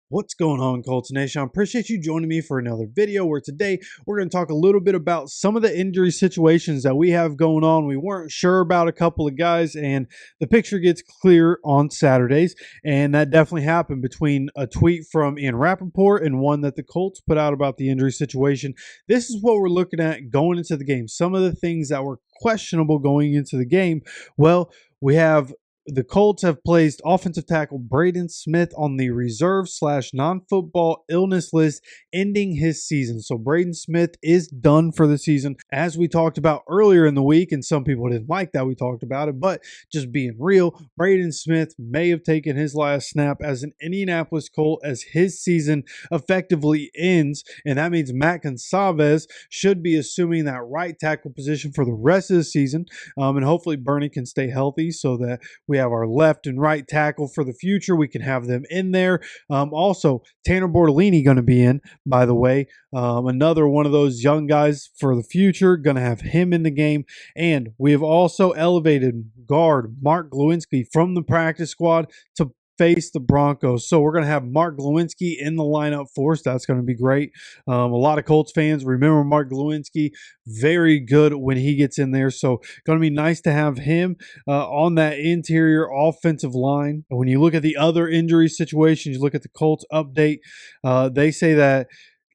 What's going on, Colts Nation? I appreciate you joining me for another video where today we're going to talk a little bit about some of the injury situations that we have going on. We weren't sure about a couple of guys, and the picture gets clear on Saturdays, and that definitely happened between a tweet from Ian Rappaport and one that the Colts put out about the injury situation. This is what we're looking at going into the game. Some of the things that were questionable going into the game. Well, we have the Colts have placed offensive tackle Braden Smith on the reserve / non-football illness list, ending his season. So Braden Smith is done for the season, as we talked about earlier in the week, and some people didn't like that we talked about it, but just being real, Braden Smith may have taken his last snap as an Indianapolis Colt as his season effectively ends, and that means Matt Gonsalves should be assuming that right tackle position for the rest of the season, and hopefully Bernie can stay healthy so that we have our left and right tackle for the future. We can have them in there. Also, Tanner Bortolini going to be in, by the way. Another one of those young guys for the future. Going to have him in the game. And we have also elevated guard Mark Glowinski from the practice squad to face the Broncos. So we're going to have Mark Glowinski in the lineup for us. That's going to be great. A lot of Colts fans remember Mark Glowinski. Very good when he gets in there. So going to be nice to have him on that interior offensive line. And when you look at the other injury situations, you look at the Colts update, they say that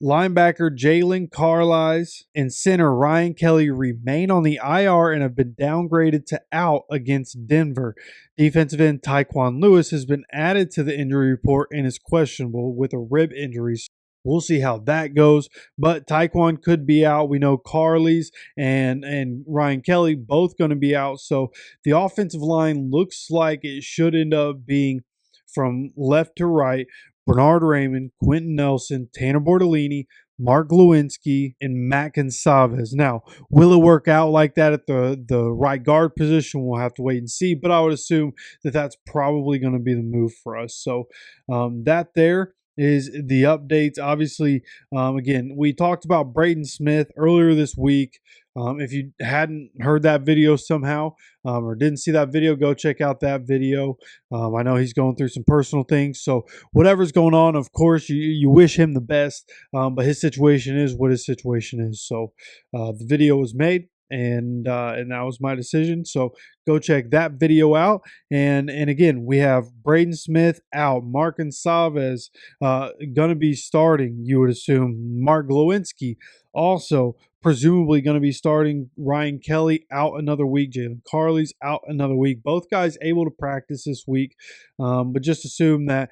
linebacker Jalen Carlisle and center Ryan Kelly remain on the IR and have been downgraded to out against Denver. Defensive end Tyquan Lewis has been added to the injury report and is questionable with a rib injury. We'll see how that goes, but Tyquan could be out. We know Carly's and Ryan Kelly both going to be out. So the offensive line looks like it should end up being from left to right: Bernard Raymond, Quentin Nelson, Tanner Bortolini, Mark Glowinski, and Matt Gonsalves. Now, will it work out like that at the right guard position? We'll have to wait and see, but I would assume that that's probably going to be the move for us. So that there is the updates. Obviously, again, we talked about Braden Smith earlier this week. If you hadn't heard that video somehow or didn't see that video, go check out that video. I know he's going through some personal things. So whatever's going on, of course, you wish him the best. But his situation is what his situation is. So the video was made. And that was my decision. So go check that video out. And again, we have Braden Smith out, Mark Gonsalves gonna be starting. You would assume Mark Glowinski also presumably going to be starting. Ryan Kelly out another week. Jalen Carly's out another week. Both guys able to practice this week. But just assume that,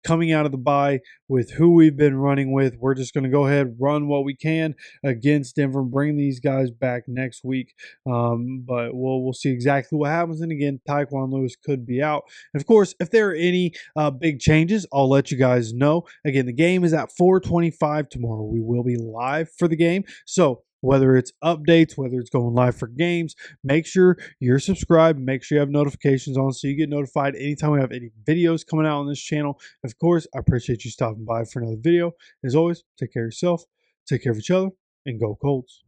coming out of the bye with who we've been running with, we're just going to go ahead, run what we can against Denver, bring these guys back next week. But we'll see exactly what happens. And again, Tyquan Lewis could be out. And of course, if there are any big changes, I'll let you guys know. Again, the game is at 4:25 tomorrow. We will be live for the game. So whether it's updates, whether it's going live for games, make sure you're subscribed. Make sure you have notifications on so you get notified anytime we have any videos coming out on this channel. Of course, I appreciate you stopping by for another video. As always, take care of yourself, take care of each other, and go Colts.